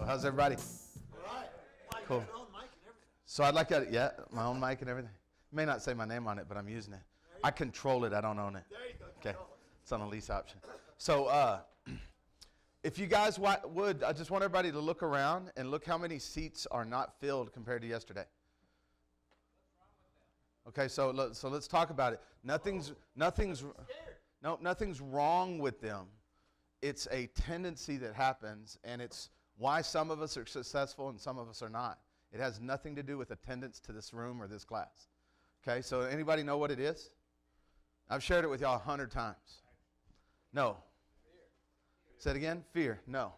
How's everybody? Cool. So I'd like to, my own mic and everything. May not say my name on it, but I'm using it. I control it. I don't own it. Okay. It's on a lease option. So if you guys would, I just want everybody to look around and look how many seats are not filled compared to yesterday. Okay, so let's talk about it. Nothing's wrong with them. It's a tendency that happens, and it's why some of us are successful and some of us are not. It has nothing to do with attendance to this room or this class. Okay, so anybody know what it is? I've shared it with y'all 100 times. No. Say it again. Fear. No.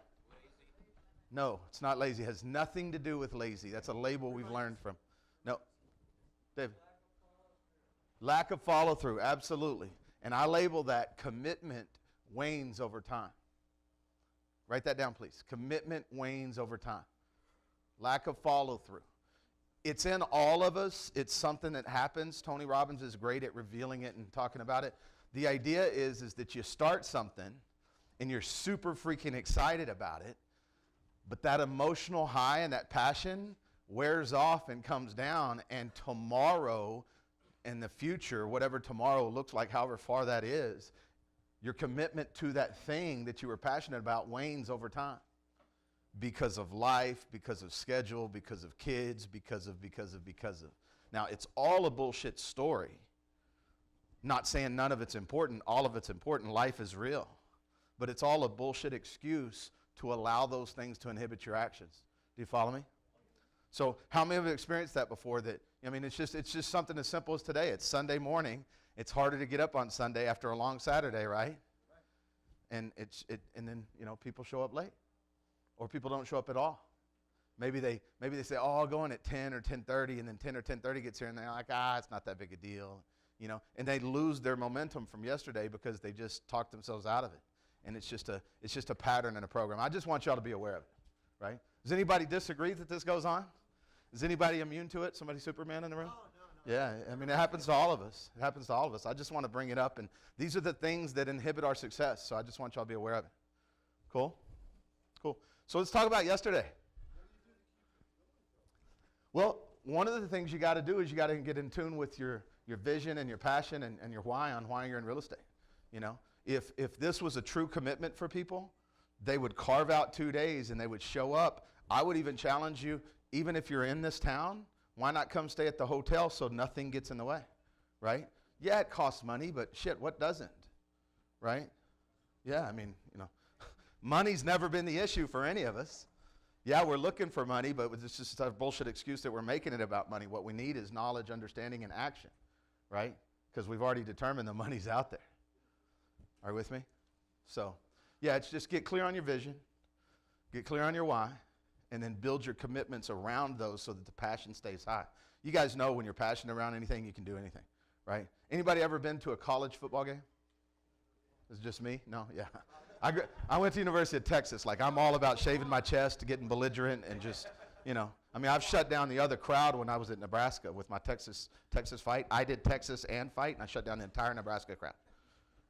No, it's not lazy. It has nothing to do with lazy. That's a label we've learned from. No. David. Lack of follow through. Absolutely. And I label that commitment wanes over time. Write that down, please. Commitment wanes over time. Lack of follow through. It's in all of us. It's something that happens. Tony Robbins is great at revealing it and talking about it. The idea is that you start something and you're super freaking excited about it, but that emotional high and that passion wears off and comes down, and tomorrow in the future, whatever tomorrow looks like, however far that is, your commitment to that thing that you were passionate about wanes over time. Because of life, because of schedule, because of kids, because of. Now, it's all a bullshit story. Not saying none of it's important. All of it's important. Life is real. But it's all a bullshit excuse to allow those things to inhibit your actions. Do you follow me? So how many have experienced that before? That, I mean, it's just something as simple as today. It's Sunday morning. It's harder to get up on Sunday after a long Saturday, right? And then, people show up late. Or people don't show up at all. Maybe they say, oh, I'll go in at 10 or 10:30, and then 10 or 10:30 gets here, and they're like, it's not that big a deal. And they lose their momentum from yesterday because they just talked themselves out of it. And it's just a pattern and a program. I just want y'all to be aware of it, right? Does anybody disagree that this goes on? Is anybody immune to it? Somebody Superman in the room? No. Yeah, I mean, it happens to all of us. It happens to all of us. I just want to bring it up, and these are the things that inhibit our success, so I just want y'all to be aware of it. Cool? Cool. So let's talk about yesterday. Well, one of the things you got to do is you got to get in tune with your vision and your passion and your why on why you're in real estate. If this was a true commitment for people, they would carve out 2 days and they would show up. I would even challenge you, even if you're in this town, why not come stay at the hotel so nothing gets in the way, right? Yeah, it costs money, but shit, what doesn't, right? Yeah, I mean, money's never been the issue for any of us. Yeah, we're looking for money, but it's just a bullshit excuse that we're making it about money. What we need is knowledge, understanding, and action, right? Because we've already determined the money's out there. Are you with me? So, yeah, it's just get clear on your vision, get clear on your why, and then build your commitments around those so that the passion stays high. You guys know when you're passionate around anything, you can do anything, right? Anybody ever been to a college football game? Is it just me? No? Yeah. I went to University of Texas. Like, I'm all about shaving my chest, getting belligerent, and just, I mean, I've shut down the other crowd when I was at Nebraska with my Texas fight. I did Texas and fight, and I shut down the entire Nebraska crowd.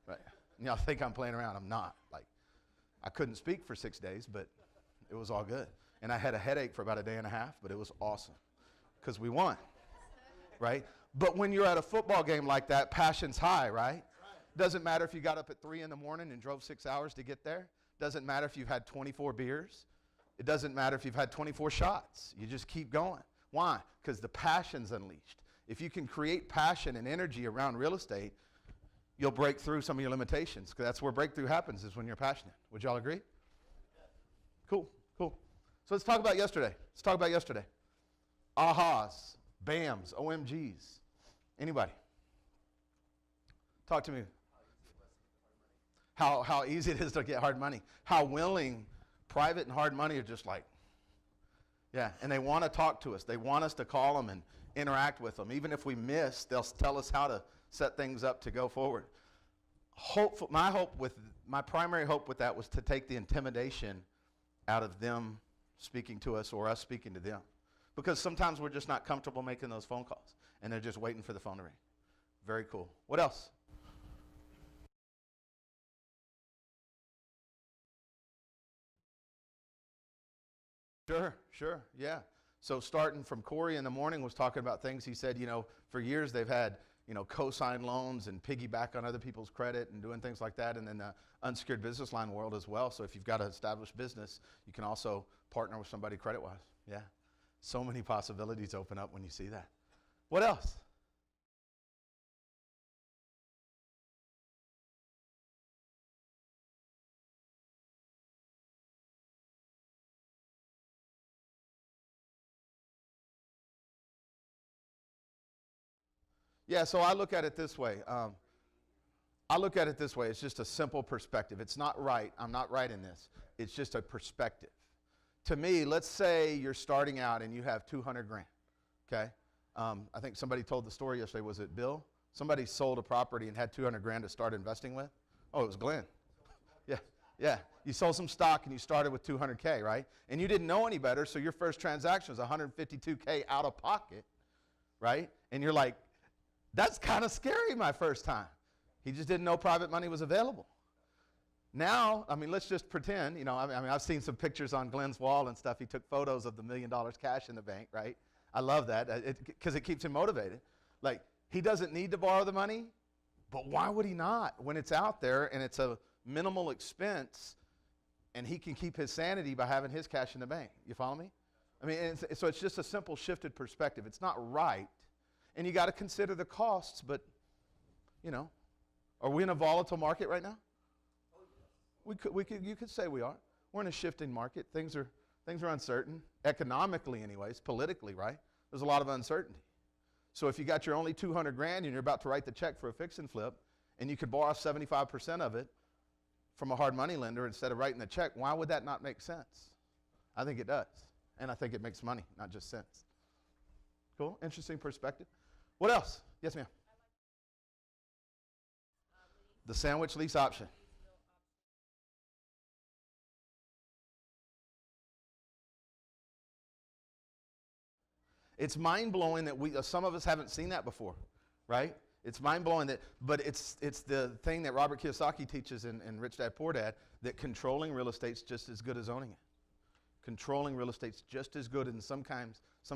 Right? And y'all think I'm playing around. I'm not. Like, I couldn't speak for 6 days, but it was all good. And I had a headache for about a day and a half, but it was awesome because we won, right? But when you're at a football game like that, passion's high, right? Doesn't matter if you got up at 3 in the morning and drove 6 hours to get there. Doesn't matter if you've had 24 beers. It doesn't matter if you've had 24 shots. You just keep going. Why? Because the passion's unleashed. If you can create passion and energy around real estate, you'll break through some of your limitations, because that's where breakthrough happens, is when you're passionate. Would y'all agree? Cool. So let's talk about yesterday. Ahas, BAMs, OMGs. Anybody? Talk to me. How easy it is to get hard money. How willing private and hard money are just like, yeah, and they want to talk to us. They want us to call them and interact with them. Even if we miss, they'll tell us how to set things up to go forward. My primary hope with that was to take the intimidation out of them speaking to us or us speaking to them. Because sometimes we're just not comfortable making those phone calls, and they're just waiting for the phone to ring. Very cool. What else? Sure, yeah. So starting from Corey in the morning was talking about things. He said, for years they've had, co-sign loans and piggyback on other people's credit and doing things like that, and then the unsecured business line world as well. So if you've got an established business, you can also partner with somebody credit-wise. Yeah. So many possibilities open up when you see that. What else? Yeah, so I look at it this way. It's just a simple perspective. It's not right. I'm not right in this. It's just a perspective. To me, let's say you're starting out and you have 200 grand, okay? I think somebody told the story yesterday. Was it Bill? Somebody sold a property and had 200 grand to start investing with. Oh, it was Glenn. Yeah. You sold some stock and you started with 200K, right? And you didn't know any better, so your first transaction was 152K out of pocket, right? And you're like, that's kind of scary my first time. He just didn't know private money was available. Now, let's just pretend, I've seen some pictures on Glenn's wall and stuff. He took photos of the $1 million cash in the bank, right? I love that because it keeps him motivated. Like, he doesn't need to borrow the money, but why would he not when it's out there and it's a minimal expense and he can keep his sanity by having his cash in the bank? You follow me? So it's just a simple shifted perspective. It's not right. And you got to consider the costs, but, are we in a volatile market right now? You could say we are. We're in a shifting market. Things are uncertain, economically anyways, politically, right? There's a lot of uncertainty. So if you got your only 200 grand and you're about to write the check for a fix and flip, and you could borrow 75% of it from a hard money lender instead of writing the check, why would that not make sense? I think it does. And I think it makes money, not just sense. Cool, interesting perspective. What else? Yes, ma'am. The sandwich lease option. It's mind-blowing that some of us haven't seen that before, right? It's mind-blowing but it's the thing that Robert Kiyosaki teaches in Rich Dad Poor Dad, that controlling real estate's just as good as owning it. Controlling real estate's just as good, and some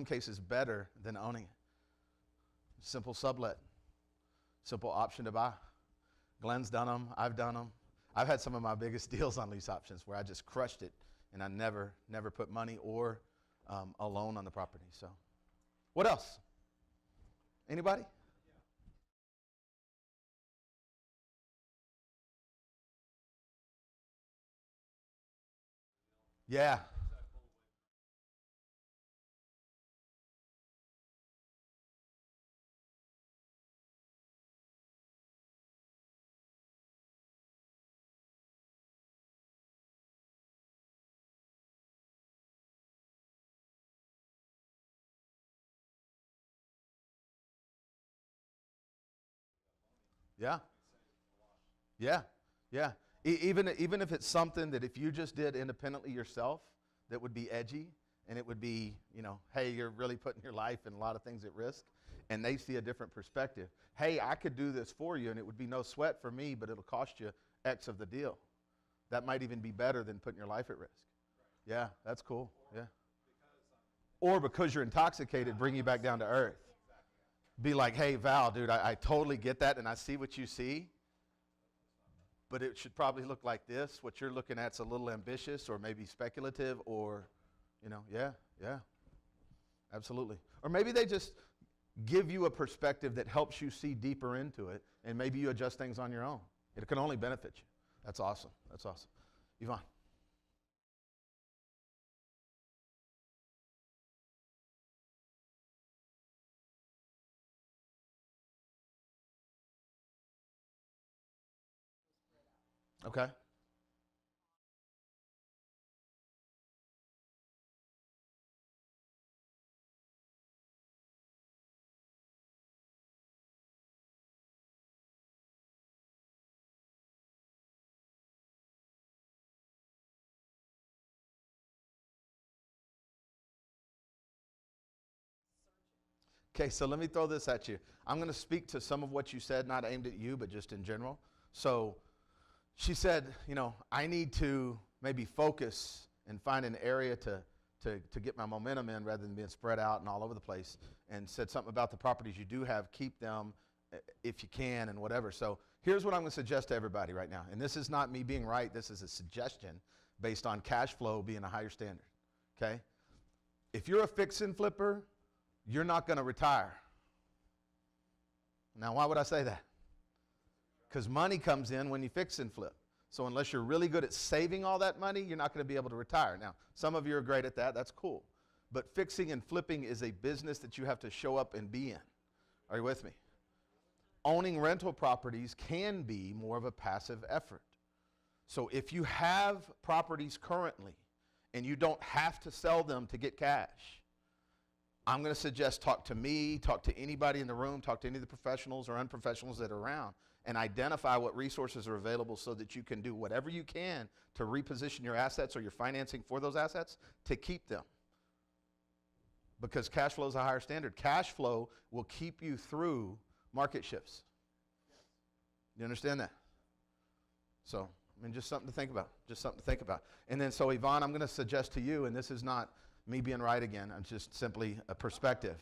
cases better than owning it. Simple sublet, simple option to buy. Glenn's done them. I've done them. I've had some of my biggest deals on lease options where I just crushed it, and I never put money or a loan on the property. So, what else? Anybody? Yeah. Yeah. Yeah. Yeah. Even if it's something that if you just did independently yourself, that would be edgy, and it would be, hey, you're really putting your life and a lot of things at risk, and they see a different perspective. Hey, I could do this for you, and it would be no sweat for me, but it'll cost you X of the deal. That might even be better than putting your life at risk. Yeah, that's cool. Yeah. Or because you're intoxicated, bring you back down to earth. Be like, hey, Val, dude, I totally get that, and I see what you see, but it should probably look like this. What you're looking at's a little ambitious or maybe speculative or, yeah, absolutely. Or maybe they just give you a perspective that helps you see deeper into it, and maybe you adjust things on your own. It can only benefit you. That's awesome. Yvonne. Okay. Okay, so let me throw this at you. I'm going to speak to some of what you said, not aimed at you, but just in general. So she said, I need to maybe focus and find an area to to get my momentum in rather than being spread out and all over the place, and said something about the properties you do have, keep them if you can and whatever. So here's what I'm going to suggest to everybody right now. And this is not me being right. This is a suggestion based on cash flow being a higher standard. Okay? If you're a fix and flipper, you're not going to retire. Now, why would I say that? Because money comes in when you fix and flip. So unless you're really good at saving all that money, you're not going to be able to retire. Now, some of you are great at that. That's cool. But fixing and flipping is a business that you have to show up and be in. Are you with me? Owning rental properties can be more of a passive effort. So if you have properties currently and you don't have to sell them to get cash, I'm going to suggest talk to me, talk to anybody in the room, talk to any of the professionals or unprofessionals that are around, and identify what resources are available so that you can do whatever you can to reposition your assets or your financing for those assets to keep them. Because cash flow is a higher standard. Cash flow will keep you through market shifts. You understand that? So, I mean, just something to think about. Just something to think about. And then, so Yvonne, I'm going to suggest to you, and this is not me being right again, it's just simply a perspective.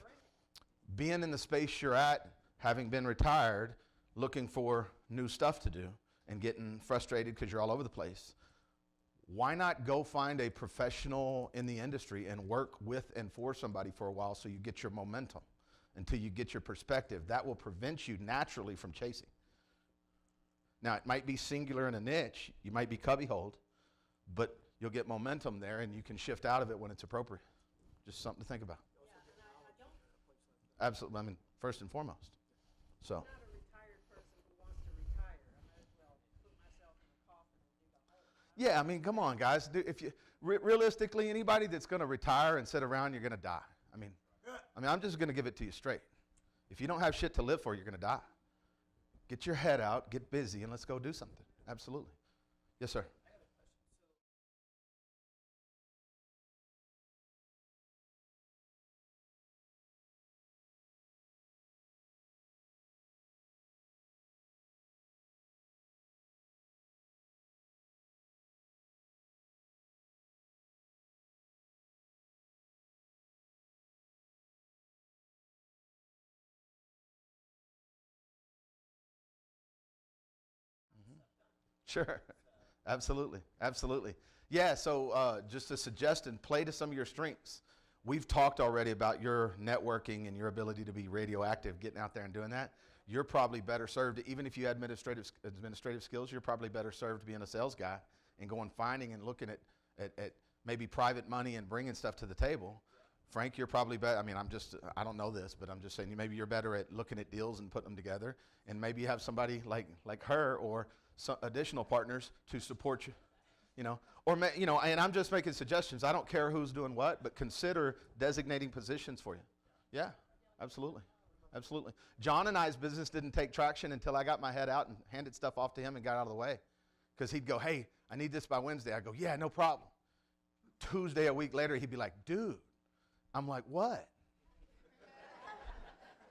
Being in the space you're at, having been retired, looking for new stuff to do, and getting frustrated because you're all over the place, why not go find a professional in the industry and work with and for somebody for a while so you get your momentum until you get your perspective? That will prevent you naturally from chasing. Now, it might be singular in a niche. You might be cubbyholed, but you'll get momentum there and you can shift out of it when it's appropriate. Just something to think about. Absolutely. I mean, first and foremost. So. I'm not a retired person who wants to retire. I might as well put myself in a coffin and dig a hole. Yeah, I mean, come on, guys. If you realistically, anybody that's going to retire and sit around, you're going to die. I mean, I'm just going to give it to you straight. If you don't have shit to live for, you're going to die. Get your head out, get busy, and let's go do something. Absolutely. Yes, sir. Sure. Absolutely. Absolutely. Yeah, so just a suggestion, play to some of your strengths. We've talked already about your networking and your ability to be radioactive, getting out there and doing that. You're probably better served, even if you had administrative skills, you're probably better served being a sales guy and going finding and looking at maybe private money and bringing stuff to the table. Frank, you're probably better. I mean, I don't know this, but I'm just saying maybe you're better at looking at deals and putting them together. And maybe you have somebody like her or some additional partners to support you, and I'm just making suggestions. I don't care who's doing what, but consider designating positions for you. Yeah, absolutely. Absolutely. John and I's business didn't take traction until I got my head out and handed stuff off to him and got out of the way. Because he'd go, hey, I need this by Wednesday. I go, yeah, no problem. Tuesday, a week later, he'd be like, dude. I'm like, what?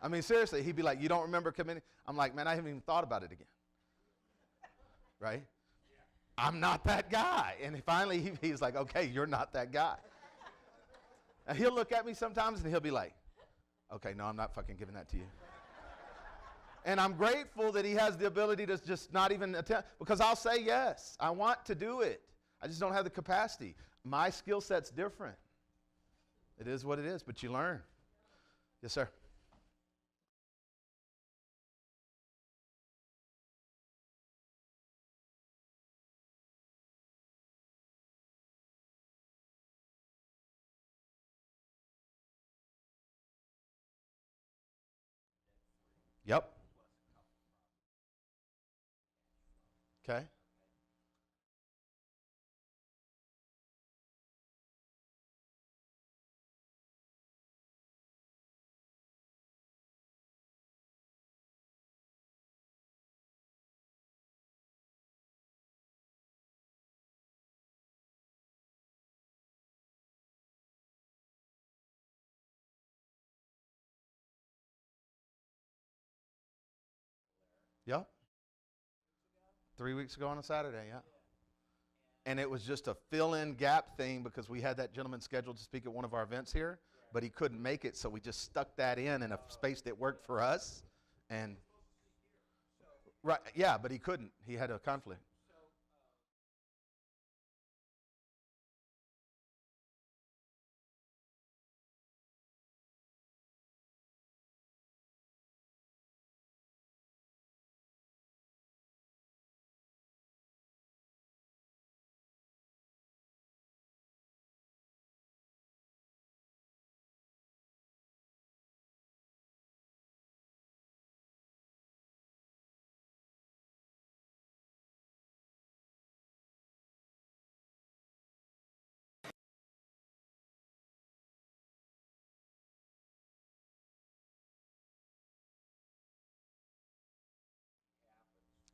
I mean, seriously, he'd be like, you don't remember committing? I'm like, man, I haven't even thought about it again. Right? I'm not that guy. And finally, he's like, okay, you're not that guy. And he'll look at me sometimes and he'll be like, okay, no, I'm not fucking giving that to you. And I'm grateful that he has the ability to just not even attempt, because I'll say yes, I want to do it. I just don't have the capacity. My skill set's different. It is what it is, but you learn. Yes, sir. Yep. Okay. Yep. 3 weeks ago on a Saturday, yeah. And it was just a fill-in gap thing because we had that gentleman scheduled to speak at one of our events here, but he couldn't make it, so we just stuck that in a space that worked for us. And right, yeah, but he couldn't. He had a conflict.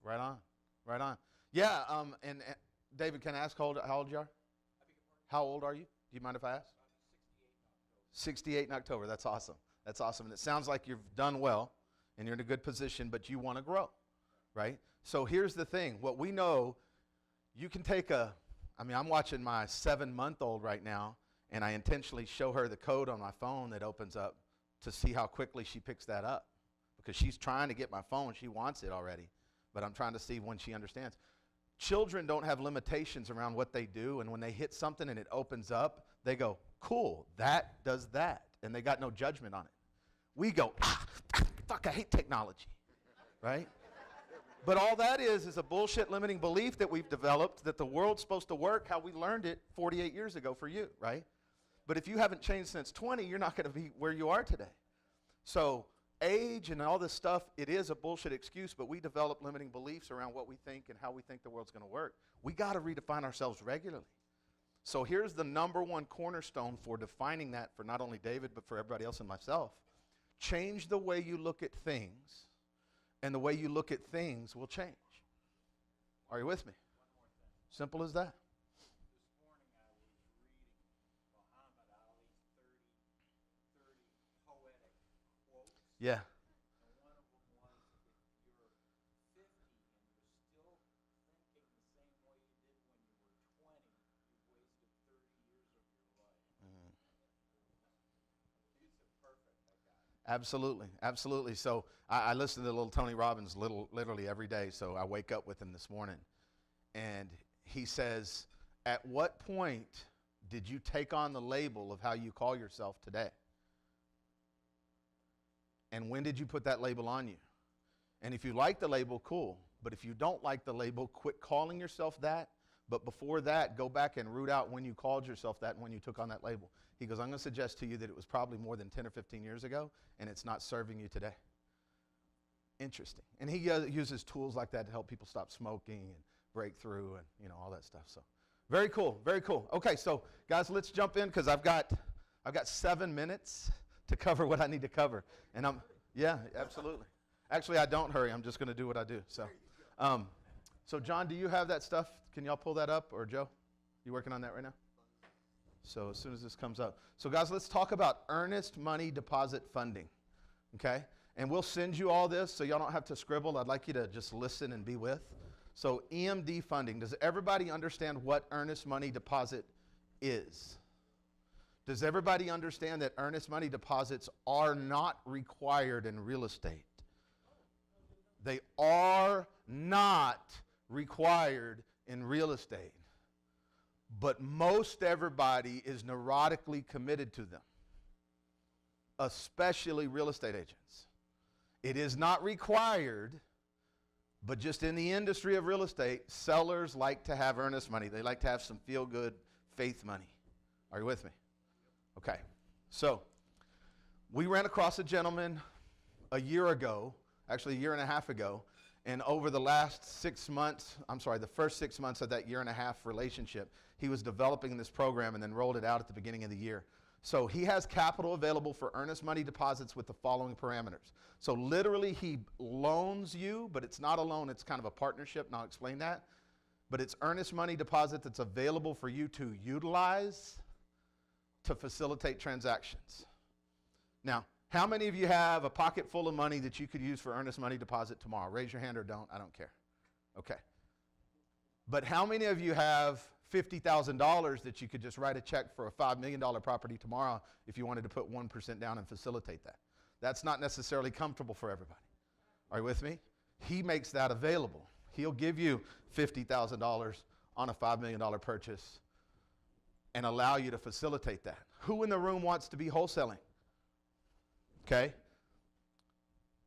Right on, right on. Yeah, and David, can I ask how old you are? How old are you? Do you mind if I ask? 68 in October. That's awesome. That's awesome. And it sounds like you've done well and you're in a good position, but you want to grow, right? So here's the thing. What we know, you can take I'm watching my 7-month-old right now, and I intentionally show her the code on my phone that opens up to see how quickly she picks that up because she's trying to get my phone. She wants it already, but I'm trying to see when she understands. Children don't have limitations around what they do, and when they hit something and it opens up, they go, cool, that does that, and they got no judgment on it. We go, fuck, I hate technology, right? But all that is a bullshit limiting belief that we've developed that the world's supposed to work how we learned it 48 years ago for you, right? But if you haven't changed since 20, you're not going to be where you are today. So age and all this stuff, it is a bullshit excuse, but we develop limiting beliefs around what we think and how we think the world's going to work. We got to redefine ourselves regularly. So here's the number one cornerstone for defining that for not only David, but for everybody else and myself. Change the way you look at things, and the way you look at things will change. Are you with me? Simple as that. This morning I was reading Muhammad Ali's 30 poetic quotes. Yeah. And one of them was, if you're 50 and you're still thinking the same way you did when you were 20, you've wasted 30 years of your life. Mm-hmm. He's a perfect, that guy. Absolutely, absolutely. So I listen to little Tony Robbins literally every day, so I wake up with him this morning. And he says, at what point did you take on the label of how you call yourself today? And when did you put that label on you? And if you like the label, cool. But if you don't like the label, quit calling yourself that. But before that, go back and root out when you called yourself that and when you took on that label. He goes, I'm going to suggest to you that it was probably more than 10 or 15 years ago, and it's not serving you today. Interesting. And he uses tools like that to help people stop smoking and break through and all that stuff. So very cool, very cool. Okay, so guys, let's jump in because I've got 7 minutes to cover what I need to cover. And yeah, absolutely. Actually, I don't hurry. I'm just going to do what I do. So John, do you have that stuff? Can y'all pull that up? Or Joe, you working on that right now? So as soon as this comes up. So guys, let's talk about earnest money deposit funding, okay? And we'll send you all this so y'all don't have to scribble. I'd like you to just listen and be with. So EMD funding, does everybody understand what earnest money deposit is? Does everybody understand that earnest money deposits are not required in real estate? They are not required in real estate. But most everybody is neurotically committed to them, especially real estate agents. It is not required, but just in the industry of real estate, sellers like to have earnest money. They like to have some feel-good faith money. Are you with me? Okay. So we ran across a gentleman a year ago, actually a year and a half ago, and over the last 6 months, the first 6 months of that year and a half relationship, he was developing this program and then rolled it out at the beginning of the year. So he has capital available for earnest money deposits with the following parameters. So literally he loans you, but it's not a loan, it's kind of a partnership, and I'll explain that. But it's earnest money deposit that's available for you to utilize to facilitate transactions. Now, how many of you have a pocket full of money that you could use for earnest money deposit tomorrow? Raise your hand or don't, I don't care. Okay. But how many of you have $50,000 that you could just write a check for a $5 million property tomorrow if you wanted to put 1% down and facilitate that. That's not necessarily comfortable for everybody. Are you with me? He makes that available. He'll give you $50,000 on a $5 million purchase and allow you to facilitate that. Who in the room wants to be wholesaling? Okay?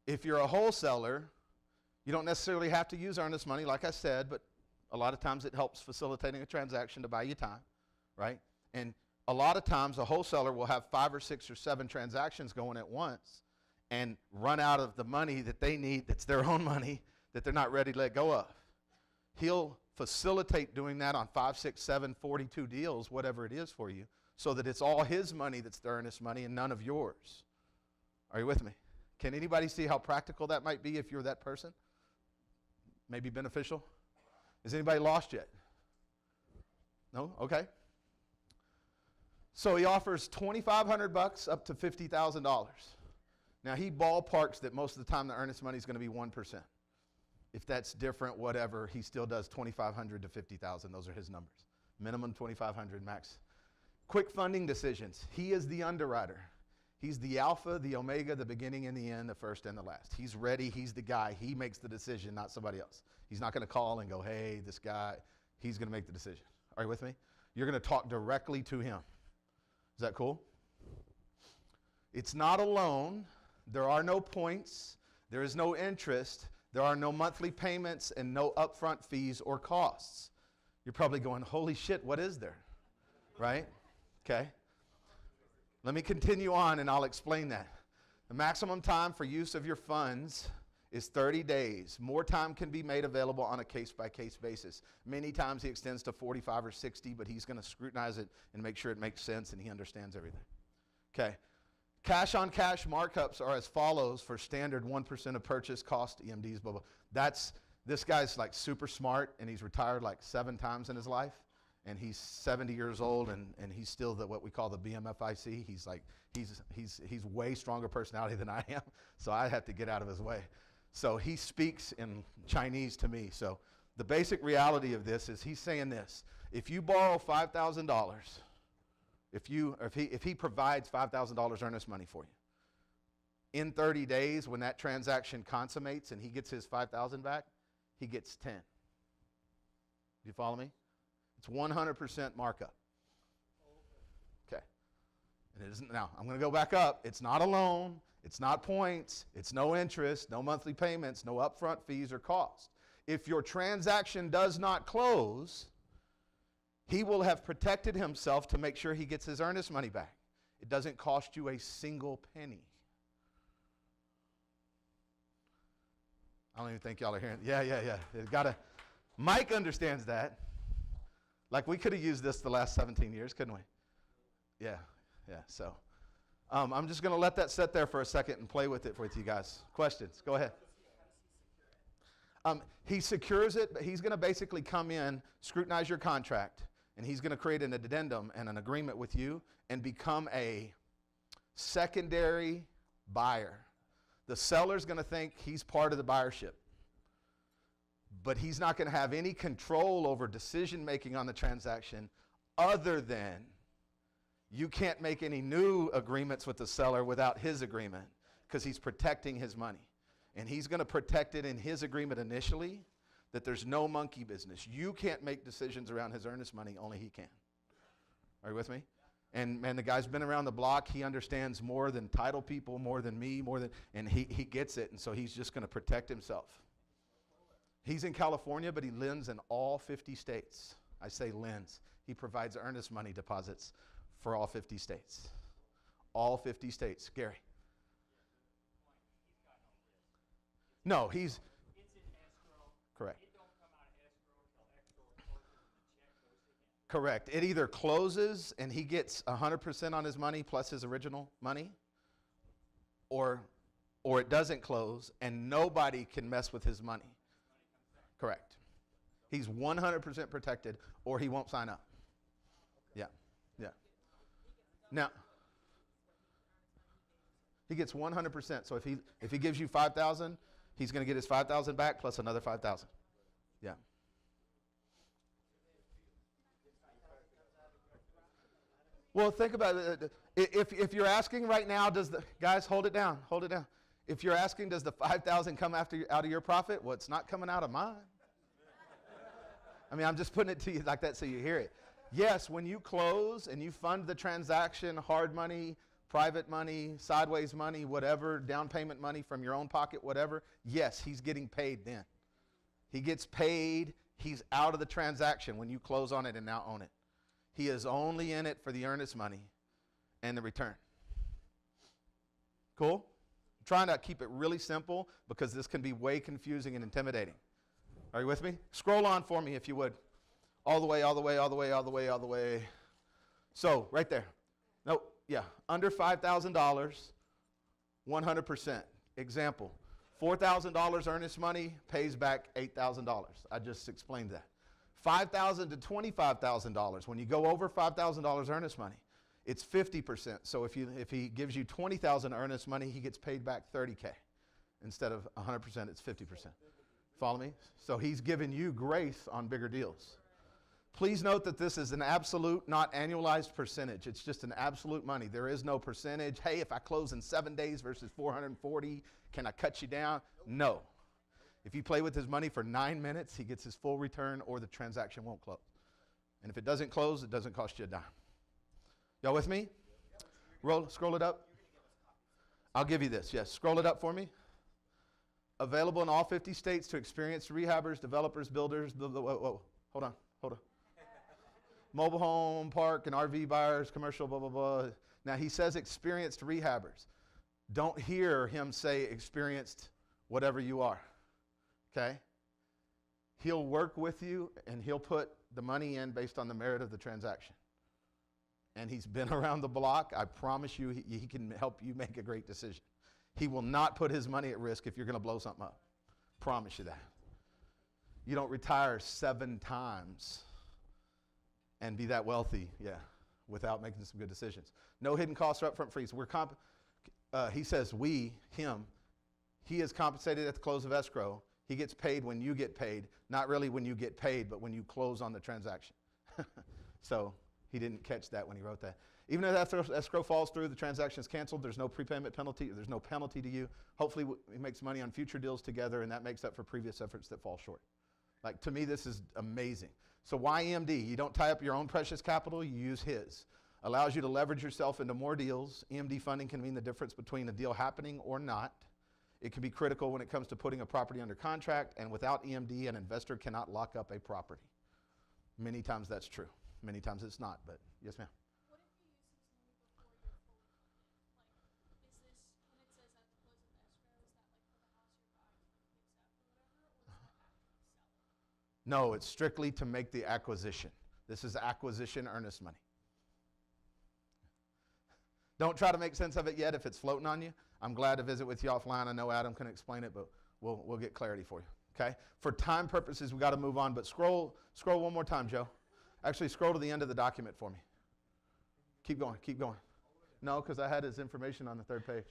If you're a wholesaler, you don't necessarily have to use earnest money, like I said, but a lot of times it helps facilitating a transaction to buy you time, right? And a lot of times a wholesaler will have 5 or 6 or 7 transactions going at once and run out of the money that they need, that's their own money, that they're not ready to let go of. He'll facilitate doing that on 5, 6, 7, 42 deals, whatever it is for you, so that it's all his money that's the earnest money and none of yours. Are you with me? Can anybody see how practical that might be if you're that person? Maybe beneficial? Is anybody lost yet? No? Okay. So he offers $2,500 up to $50,000. Now he ballparks that most of the time the earnest money is going to be 1%. If that's different, whatever, he still does $2,500 to $50,000. Those are his numbers. Minimum $2,500, max. Quick funding decisions. He is the underwriter. He's the alpha, the omega, the beginning and the end, the first and the last. He's ready. He's the guy. He makes the decision, not somebody else. He's not going to call and go, hey, this guy. He's going to make the decision. Are you with me? You're going to talk directly to him. Is that cool? It's not a loan. There are no points. There is no interest. There are no monthly payments and no upfront fees or costs. You're probably going, holy shit, what is there? Right? Okay. Let me continue on and I'll explain that. The maximum time for use of your funds is 30 days. More time can be made available on a case-by-case basis. Many times he extends to 45 or 60, but he's going to scrutinize it and make sure it makes sense and he understands everything. Okay. Cash-on-cash markups are as follows for standard 1% of purchase cost, EMDs, blah, blah. This guy's like super smart and he's retired like 7 times in his life. And he's 70 years old, and he's still what we call the BMFIC. He's way stronger personality than I am, so I have to get out of his way. So he speaks in Chinese to me. So the basic reality of this is he's saying this: if you borrow $5,000, if he provides $5,000 earnest money for you, in 30 days when that transaction consummates and he gets his $5,000 back, he gets 10. Do you follow me? It's 100% markup. Okay. And it isn't, now, I'm going to go back up. It's not a loan. It's not points. It's no interest, no monthly payments, no upfront fees or cost. If your transaction does not close, he will have protected himself to make sure he gets his earnest money back. It doesn't cost you a single penny. I don't even think y'all are hearing. Yeah. Mike understands that. Like we could have used this the last 17 years, couldn't we? Yeah. So I'm just going to let that sit there for a second and play with it with you guys. Questions? Go ahead. He secures it, but he's going to basically come in, scrutinize your contract, and he's going to create an addendum and an agreement with you and become a secondary buyer. The seller's going to think he's part of the buyership. But he's not going to have any control over decision making on the transaction other than you can't make any new agreements with the seller without his agreement because he's protecting his money. And he's going to protect it in his agreement initially that there's no monkey business. You can't make decisions around his earnest money, only he can. Are you with me? And man, the guy's been around the block. He understands more than title people, more than me, and he gets it. And so he's just going to protect himself. He's in California, but he lends in all 50 states. I say lends. He provides earnest money deposits for all 50 states. All 50 states. Gary? No, he's... It's in escrow. Correct. It don't come out of escrow until escrow closes and the check goes to him. Correct. It either closes and he gets 100% on his money plus his original money, or it doesn't close and nobody can mess with his money. Correct. He's 100% protected or he won't sign up. Yeah. Now, he gets 100%. So if he gives you $5,000, he's going to get his $5,000 back plus another $5,000. Yeah. Well, think about it. If you're asking right now, guys, hold it down, hold it down. If you're asking, does the 5,000 come out of your profit? Well, it's not coming out of mine. I mean, I'm just putting it to you like that so you hear it. Yes, when you close and you fund the transaction, hard money, private money, sideways money, whatever, down payment money from your own pocket, whatever, yes, he's getting paid then. He gets paid. He's out of the transaction when you close on it and now own it. He is only in it for the earnest money and the return. Cool? I'm trying to keep it really simple because this can be way confusing and intimidating. Are you with me? Scroll on for me if you would. All the way, all the way, all the way, all the way, all the way. So, right there. No, yeah. Under $5,000, 100%. Example. $4,000 earnest money pays back $8,000. I just explained that. $5,000 to $25,000. When you go over $5,000 earnest money, it's 50%. So if he gives you $20,000 earnest money, he gets paid back $30K. Instead of 100%, it's 50%. Follow me? So he's giving you grace on bigger deals. Please note that this is an absolute, not annualized percentage. It's just an absolute money. There is no percentage. Hey, if I close in 7 days versus 440, can I cut you down? No. If you play with his money for 9 minutes, he gets his full return or the transaction won't close. And if it doesn't close, it doesn't cost you a dime. Y'all with me? Scroll it up. I'll give you this. Yes, scroll it up for me. Available in all 50 states to experienced rehabbers, developers, builders. Whoa. Hold on. Mobile home, park, and RV buyers, commercial, blah, blah, blah. Now, he says experienced rehabbers. Don't hear him say experienced whatever you are, okay? He'll work with you, and he'll put the money in based on the merit of the transaction. And he's been around the block. I promise you he can help you make a great decision. He will not put his money at risk if you're going to blow something up. Promise you that. You don't retire 7 times and be that wealthy, without making some good decisions. No hidden costs or upfront fees. He says him, he is compensated at the close of escrow. He gets paid when you get paid, not really when you get paid, but when you close on the transaction. So he didn't catch that when he wrote that. Even if escrow falls through, the transaction is canceled, there's no prepayment penalty, there's no penalty to you. Hopefully he makes money on future deals together, and that makes up for previous efforts that fall short. Like, to me, this is amazing. So why EMD? You don't tie up your own precious capital, you use his. Allows you to leverage yourself into more deals. EMD funding can mean the difference between a deal happening or not. It can be critical when it comes to putting a property under contract, and without EMD, an investor cannot lock up a property. Many times that's true. Many times it's not, but yes, ma'am. What if you use his money before you're fully funded? Like, is this, when it says at the close of escrow, is that like for the house you're buying to make the accept or whatever, or is that actually selling? No, it's strictly to make the acquisition. This is acquisition earnest money. Don't try to make sense of it yet if it's floating on you. I'm glad to visit with you offline. I know Adam can explain it, but we'll get clarity for you. Okay? For time purposes, we got to move on, but scroll one more time, Joe. Actually, scroll to the end of the document for me. Keep going. No, because I had his information on the 3rd page.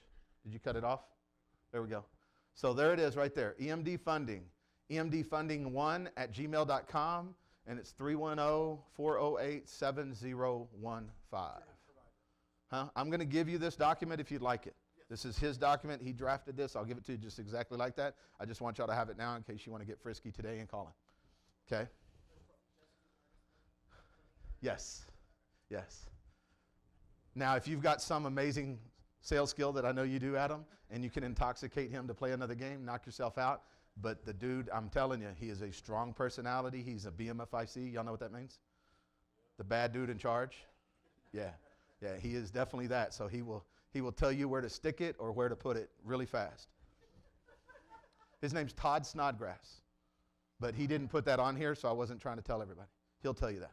Did you cut it off? There we go. So there it is right there. EMD funding. EMDfunding1@gmail.com, and it's 310-408-7015. I'm going to give you this document if you'd like it. This is his document. He drafted this. I'll give it to you just exactly like that. I just want y'all to have it now in case you want to get frisky today and call him. Okay? Yes. Now, if you've got some amazing sales skill that I know you do, Adam, and you can intoxicate him to play another game, knock yourself out. But the dude, I'm telling you, he is a strong personality. He's a BMFIC. Y'all know what that means? The bad dude in charge. Yeah, he is definitely that. So he will tell you where to stick it or where to put it really fast. His name's Todd Snodgrass. But he didn't put that on here, so I wasn't trying to tell everybody. He'll tell you that.